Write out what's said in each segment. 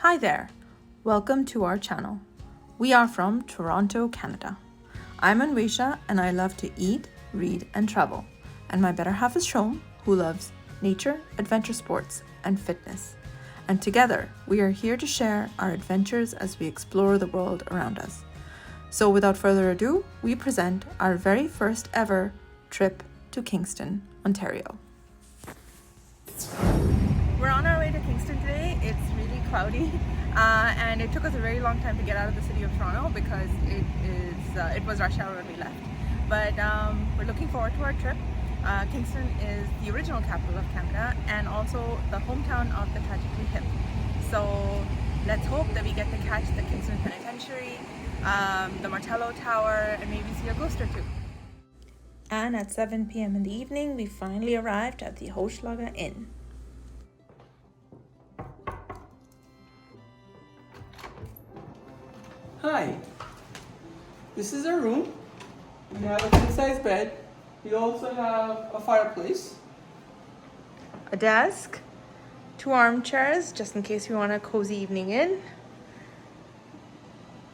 Hi there, welcome to our channel. We are from Toronto, Canada. I'm Anwesha and I love to eat, read and travel. And my better half is Shom, who loves nature, adventure sports and fitness. And together we are here to share our adventures as we explore the world around us. So without further ado, we present our very first ever trip to Kingston, Ontario. We're on our way to Kingston today. It's really cloudy and it took us a very long time to get out of the city of Toronto because it was rush hour when we left. But we're looking forward to our trip. Kingston is the original capital of Canada and also the hometown of the tragically hip. So let's hope that we get to catch the Kingston Penitentiary, the Murney Tower, and maybe see a ghost or two. And at 7 p.m. in the evening, we finally arrived at the Hochelaga Inn. Hi, this is our room. We have a king-size bed. We also have a fireplace. A desk, 2 armchairs, just in case you want a cozy evening in.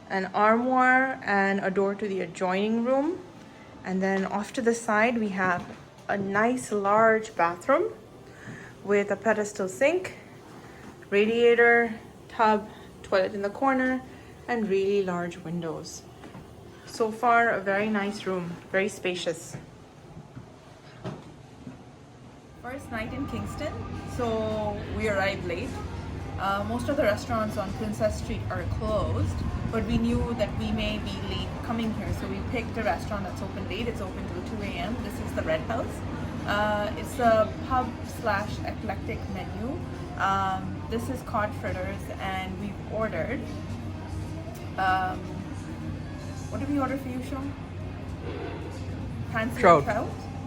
An armoire and a door to the adjoining room. And then off to the side, we have a nice large bathroom with a pedestal sink, radiator, tub, toilet in the corner, and really large windows. So far, a very nice room, very spacious. First night in Kingston, so we arrived late. Most of the restaurants on Princess Street are closed, but we knew that we may be late coming here, so we picked a restaurant that's open late. It's open till 2 a.m. This is the Red House. It's a pub / eclectic menu. This is cod fritters, and we've ordered what did we order for you, Sean? Fancy trout.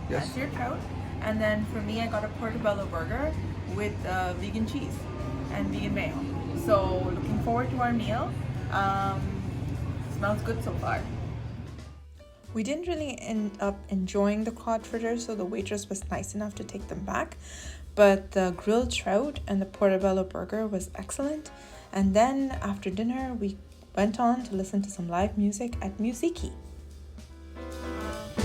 Yes. Fancy trout. And then for me, I got a portobello burger with vegan cheese and vegan mayo. So looking forward to our meal. Smells good so far. We didn't really end up enjoying the cod fritters, so the waitress was nice enough to take them back. But the grilled trout and the portobello burger was excellent. And then after dinner, we went on to listen to some live music at Musiki.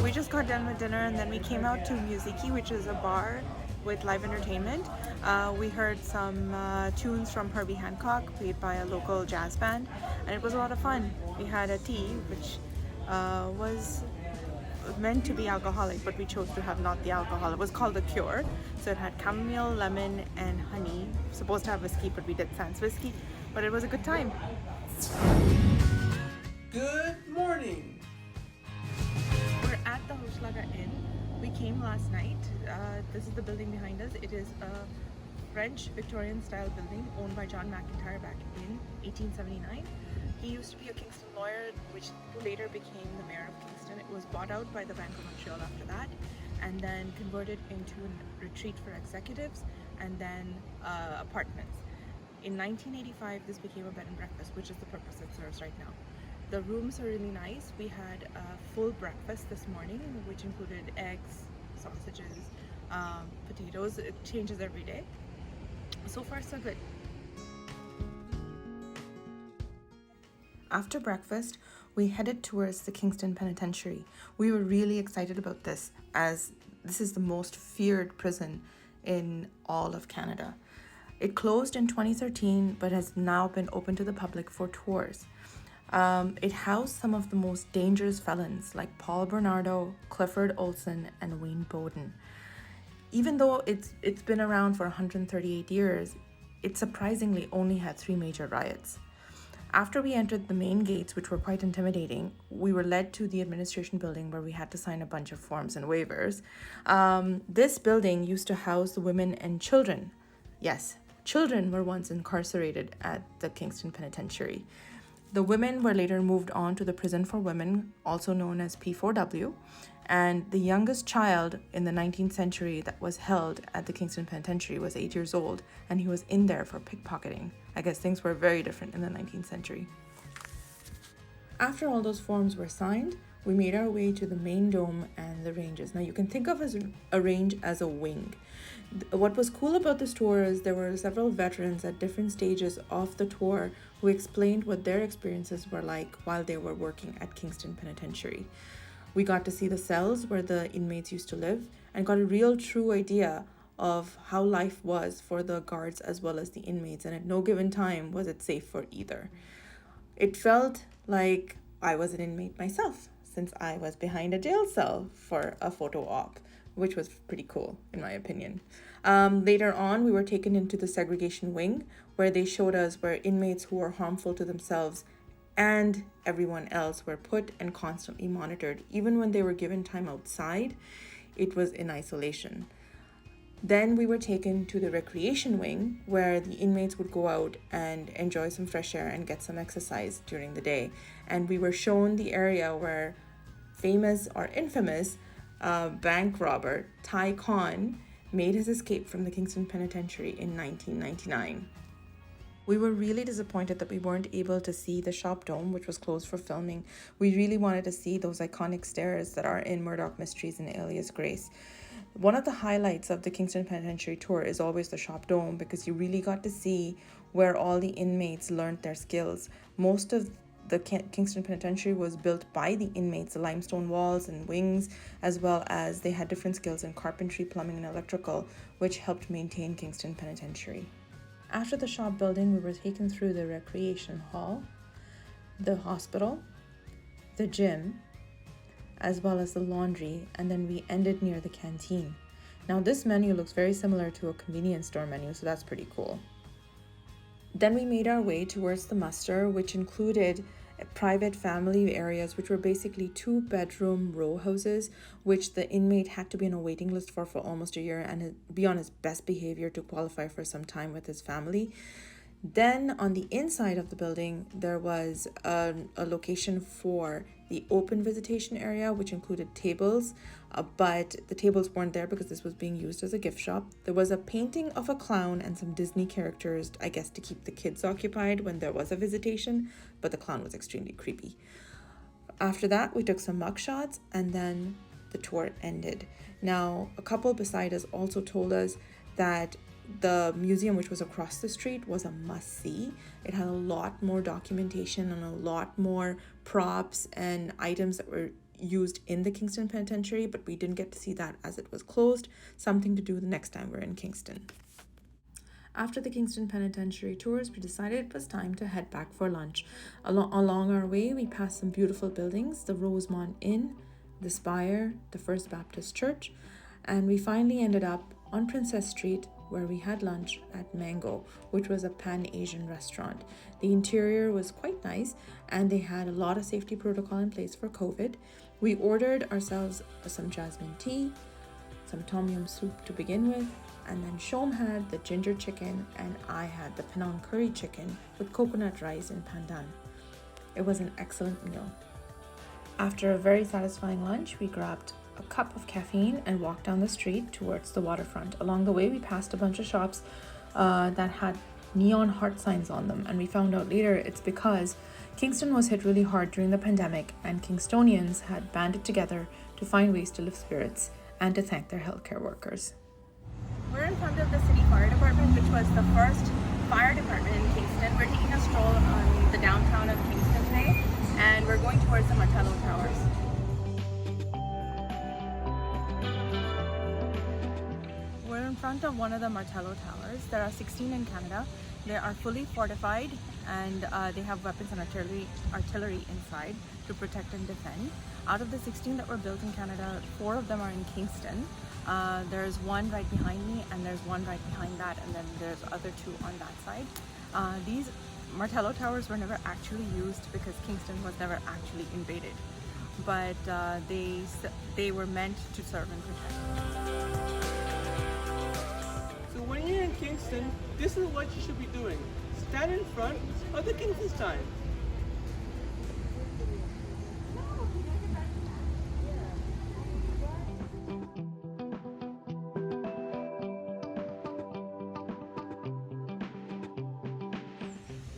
We just got done with dinner and then we came out to Musiki, which is a bar with live entertainment. We heard some tunes from Herbie Hancock played by a local jazz band, and it was a lot of fun. We had a tea which was meant to be alcoholic, but we chose to have not the alcohol. It was called The Cure, so it had chamomile, lemon and honey. Supposed to have whiskey, but we did sans whiskey, but it was a good time. Good morning. We're at the Hochelaga Inn. We came last night. This is the building behind us. It is a French Victorian style building owned by John McIntyre back in 1879. He used to be a Kingston lawyer, which later became the mayor of Kingston. It was bought out by the Bank of Montreal after that, and then converted into a retreat for executives, and then apartments. In 1985, this became a bed and breakfast, which is the purpose it serves right now. The rooms are really nice. We had a full breakfast this morning, which included eggs, sausages, potatoes. It changes every day. So far, so good. After breakfast, we headed towards the Kingston Penitentiary. We were really excited about this, as this is the most feared prison in all of Canada. It closed in 2013, but has now been open to the public for tours. It housed some of the most dangerous felons like Paul Bernardo, Clifford Olson, and Wayne Bowden. Even though it's been around for 138 years, it surprisingly only had 3 major riots. After we entered the main gates, which were quite intimidating, we were led to the administration building where we had to sign a bunch of forms and waivers. This building used to house the women and children. Yes, children were once incarcerated at the Kingston Penitentiary. The women were later moved on to the prison for women, also known as P4W, and the youngest child in the 19th century that was held at the Kingston Penitentiary was 8 years old, and he was in there for pickpocketing. I guess things were very different in the 19th century. After all those forms were signed, we made our way to the main dome and the ranges. Now you can think of as a range as a wing. What was cool about this tour is there were several veterans at different stages of the tour who explained what their experiences were like while they were working at Kingston Penitentiary. We got to see the cells where the inmates used to live and got a real true idea of how life was for the guards as well as the inmates, and at no given time was it safe for either. It felt like I was an inmate myself, since I was behind a jail cell for a photo op, which was pretty cool in my opinion. Later on, we were taken into the segregation wing, where they showed us where inmates who were harmful to themselves and everyone else were put and constantly monitored. Even when they were given time outside, it was in isolation. Then we were taken to the recreation wing, where the inmates would go out and enjoy some fresh air and get some exercise during the day. And we were shown the area where famous or infamous bank robber Ty Khan made his escape from the Kingston Penitentiary in 1999. We were really disappointed that we weren't able to see the shop dome, which was closed for filming. We really wanted to see those iconic stairs that are in Murdoch Mysteries and Alias Grace. One of the highlights of the Kingston Penitentiary tour is always the shop dome, because you really got to see where all the inmates learned their skills. Most of the Kingston Penitentiary was built by the inmates, the limestone walls and wings, as well as they had different skills in carpentry, plumbing, and electrical, which helped maintain Kingston Penitentiary. After the shop building, we were taken through the recreation hall, the hospital, the gym, as well as the laundry, and then we ended near the canteen. Now this menu looks very similar to a convenience store menu, so that's pretty cool. Then we made our way towards the muster, which included private family areas, which were basically 2-bedroom row houses, which the inmate had to be on a waiting list for almost a year and be on his best behavior to qualify for some time with his family. Then on the inside of the building, there was a location for the open visitation area, which included tables, but the tables weren't there because this was being used as a gift shop. There was a painting of a clown and some Disney characters, I guess to keep the kids occupied when there was a visitation, but the clown was extremely creepy. After that, we took some mug shots and then the tour ended. Now, a couple beside us also told us that the museum, which was across the street, was a must-see. It had a lot more documentation and a lot more props and items that were used in the Kingston Penitentiary, but we didn't get to see that as it was closed. Something to do the next time we're in Kingston. After the Kingston Penitentiary tours, we decided it was time to head back for lunch. Along our way, we passed some beautiful buildings, the Rosemont Inn, the Spire, the First Baptist Church, and we finally ended up on Princess Street, where we had lunch at Mango, which was a Pan-Asian restaurant. The interior was quite nice, and they had a lot of safety protocol in place for COVID. We ordered ourselves some jasmine tea, some tom yum soup to begin with, and then Shom had the ginger chicken, and I had the Penang curry chicken with coconut rice and pandan. It was an excellent meal. After a very satisfying lunch, we grabbed a cup of caffeine and walked down the street towards the waterfront. Along the way, we passed a bunch of shops that had neon heart signs on them, and we found out later it's because Kingston was hit really hard during the pandemic, and Kingstonians had banded together to find ways to lift spirits and to thank their healthcare workers. We're in front of the city fire department, which was the first fire department in Kingston. We're taking a stroll on the downtown of Kingston today, and we're going towards the Martello Towers. We're in front of one of the Martello Towers. There are 16 in Canada. They are fully fortified, and they have weapons and artillery inside to protect and defend. Out of the 16 that were built in Canada, 4 of them are in Kingston. There's one right behind me, and there's one right behind that, and then there's other 2 on that side. These Martello Towers were never actually used because Kingston was never actually invaded, but they were meant to serve and protect. So when you're in Kingston, this is what you should be doing. Stand in front of the Kingston sign.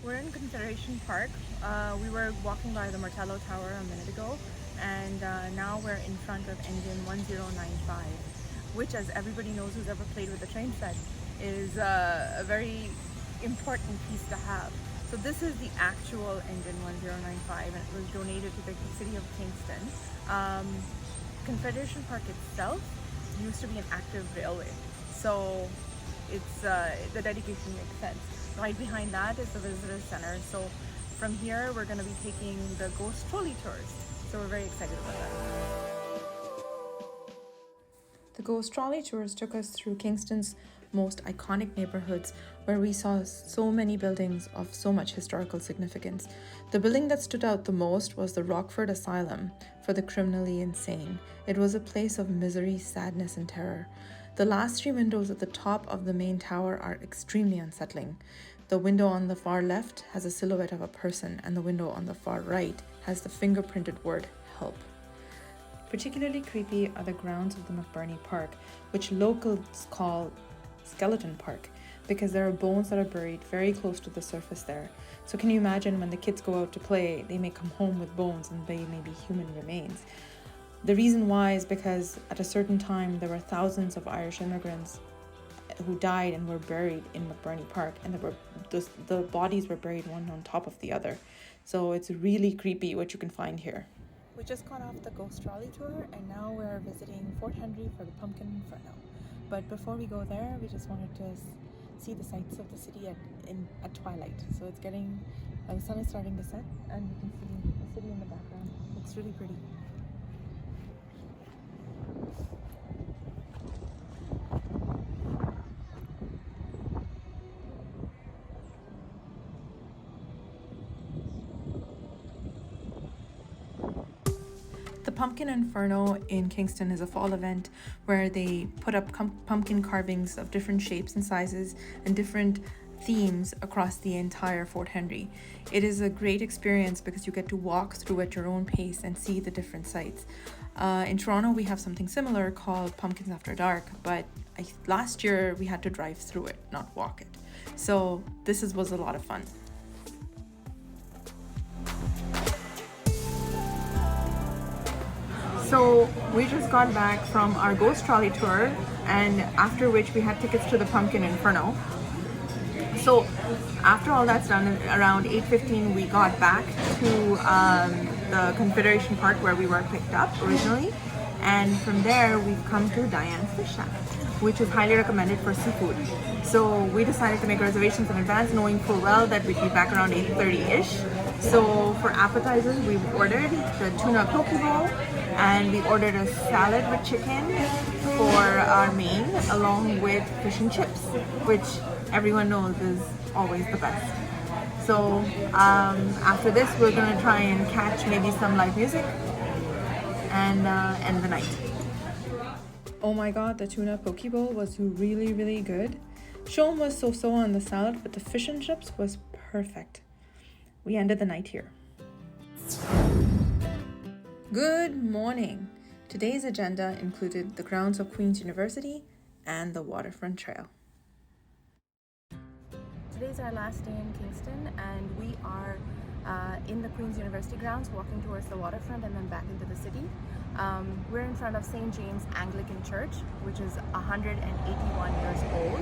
We're in Confederation Park. We were walking by the Martello Tower a minute ago, and now we're in front of engine 1095, which, as everybody knows who's ever played with the train set, is a very important piece to have. So this is the actual engine 1095, and it was donated to the city of Kingston. Confederation Park itself used to be an active railway, so it's the dedication makes sense. Right behind that is the visitor center. So from here we're going to be taking the Ghost Trolley Tours. So we're very excited about that. The Ghost Trolley Tours took us through Kingston's most iconic neighborhoods, where we saw so many buildings of so much historical significance. The building that stood out the most was the Rockford Asylum for the criminally insane. It was a place of misery, sadness, and terror. The last 3 windows at the top of the main tower are extremely unsettling. The window on the far left has a silhouette of a person, and the window on the far right has the fingerprinted word help. Particularly creepy are the grounds of the Murney Park, which locals call Skeleton Park, because there are bones that are buried very close to the surface there. So can you imagine when the kids go out to play, they may come home with bones and they may be human remains. The reason why is because at a certain time there were thousands of Irish immigrants who died and were buried in Murney Park, and the bodies were buried one on top of the other. So it's really creepy what you can find here. We just got off the Ghost Trolley Tour, and now we're visiting Fort Henry for the Pumpkin Inferno. But before we go there, we just wanted to see the sights of the city at twilight. So it's getting, the sun is starting to set, and you can see the city in the background. It's really pretty. The Pumpkin Inferno in Kingston is a fall event where they put up pumpkin carvings of different shapes and sizes and different themes across the entire Fort Henry. It is a great experience because you get to walk through at your own pace and see the different sites. In Toronto, we have something similar called Pumpkins After Dark, but last year we had to drive through it, not walk it. So this was a lot of fun. So we just got back from our Ghost Trolley Tour, and after which we had tickets to the Pumpkin Inferno. So after all that's done, around 8:15 we got back to the Confederation Park where we were picked up originally, and from there we've come to Diane's Fish Shack, which is highly recommended for seafood. So we decided to make reservations in advance, knowing full well that we'd be back around 8:30-ish. So for appetizers, we've ordered the tuna poke bowl, and we ordered a salad with chicken for our main, along with fish and chips, which everyone knows is always the best. So after this, we're gonna try and catch maybe some live music and end the night. Oh my god, the tuna poke bowl was really, really good. Shom was so-so on the salad, but the fish and chips was perfect. We ended the night here. Good morning. Today's agenda included the grounds of Queen's University and the Waterfront Trail. Today's our last day in Kingston, and we are in the Queen's University grounds, walking towards the waterfront and then back into the city. We're in front of St. James Anglican Church, which is 181 years old.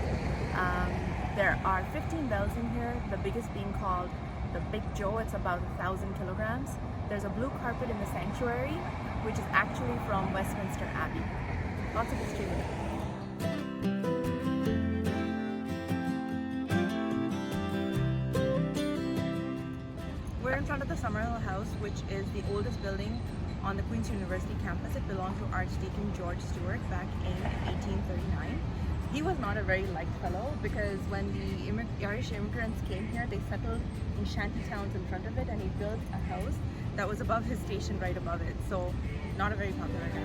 There are 15 bells in here, the biggest being called the Big Joe. It's about 1,000 kilograms. There's a blue carpet in the sanctuary, which is actually from Westminster Abbey. Lots of history with it. We're in front of the Summerhill House, which is the oldest building on the Queen's University campus. It belonged to Archdeacon George Stewart back in 1839. He was not a very liked fellow because when the Irish immigrants came here, they settled in shanty towns in front of it, and he built a house that was above his station right above it. So not a very popular guy.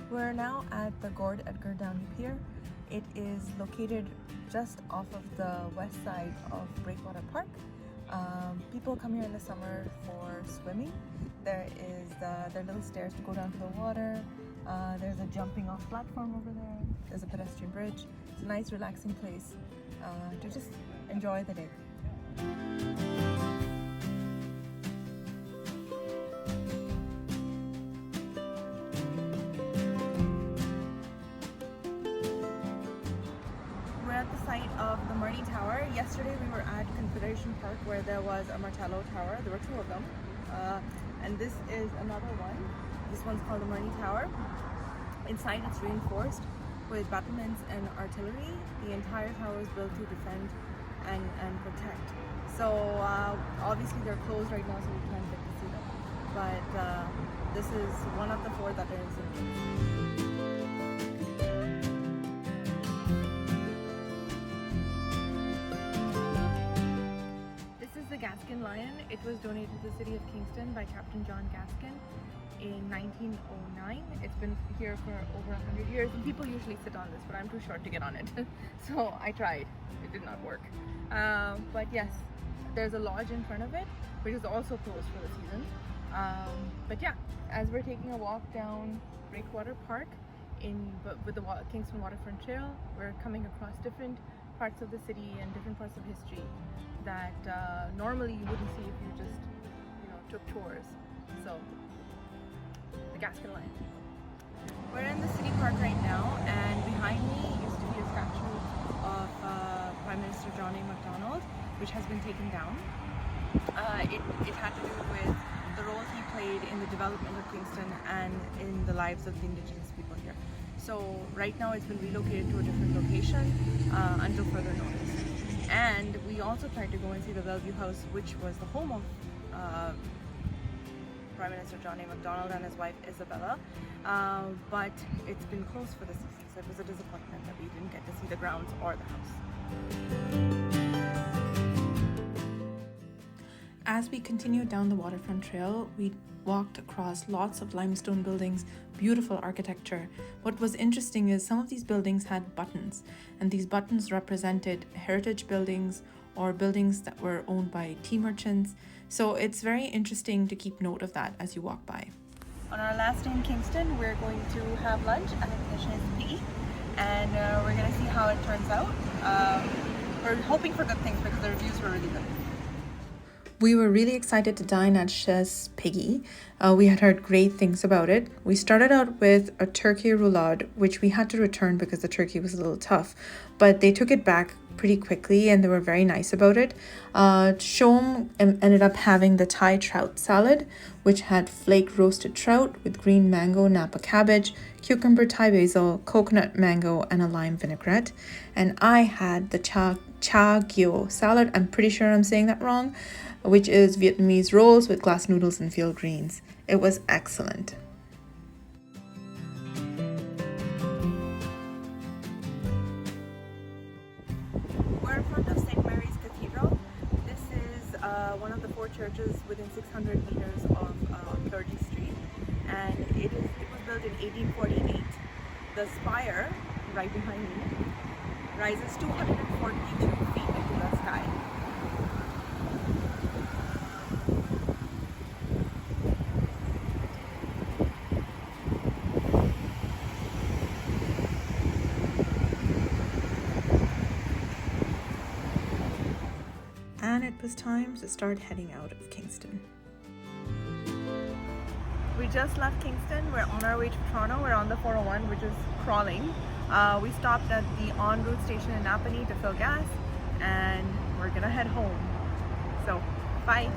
We're now at the Gord Edgar Downey Pier. It is located just off of the west side of Breakwater Park. People come here in the summer for swimming. There is their little stairs to go down to the water, There's a jumping off platform over there. There's a pedestrian bridge. It's a nice relaxing place to just enjoy the day. We're at the site of the Murney Tower. Yesterday we were at Confederation Park where there was a Martello Tower. There were two of them. And this is another one. This one's called the Murney Tower. Inside it's reinforced with battlements and artillery. The entire tower is built to defend and protect. So obviously they're closed right now, so we can't get to see them. But this is one of the four that is in Kingston. This is the Gaskin Lion. It was donated to the city of Kingston by Captain John Gaskin in 1909. It's been here for over 100 years, and people usually sit on this, but I'm too short to get on it. So I tried. It did not work. But yes, there's a lodge in front of it, which is also closed for the season. But yeah, as we're taking a walk down Breakwater Park with the Kingston Waterfront Trail, we're coming across different parts of the city and different parts of history that normally you wouldn't see if you just, took tours. So, the Gaskin Lion. We're in the city park right now, and behind me used to be a statue of Prime Minister John A. Macdonald, which has been taken down. It had to do with the role he played in the development of Kingston and in the lives of the Indigenous people here. So right now it's been relocated to a different location until further notice. And we also tried to go and see the Bellevue House, which was the home of Prime Minister John A. Macdonald and his wife Isabella, but it's been closed for the season, so it was a disappointment that we didn't get to see the grounds or the house. As we continued down the waterfront trail, we walked across lots of limestone buildings, beautiful architecture. What was interesting is some of these buildings had buttons, and these buttons represented heritage buildings or buildings that were owned by tea merchants. So it's very interesting to keep note of that as you walk by. On our last day in Kingston, we're going to have lunch at Chez Piggy, and we're going to see how it turns out. We're hoping for good things because the reviews were really good. We were really excited to dine at Chez Piggy. We had heard great things about it. We started out with a turkey roulade, which we had to return because the turkey was a little tough, but they took it back pretty quickly and they were very nice about it. Shom ended up having the Thai trout salad, which had flake roasted trout with green mango, Napa cabbage, cucumber, Thai basil, coconut mango, and a lime vinaigrette. And I had the cha gyo salad. I'm pretty sure I'm saying that wrong, which is Vietnamese rolls with glass noodles and field greens. It was excellent. We're in front of St. Mary's Cathedral. This is one of the four churches within 600 meters of Clergy Street, and it was built in 1848. The spire, right behind me, rises 242 feet into the sky. And it was time to start heading out of Kingston. We just left Kingston. We're on our way to Toronto. We're on the 401, which is crawling. We stopped at the en route station in Napanee to fill gas, and we're gonna head home. So, bye.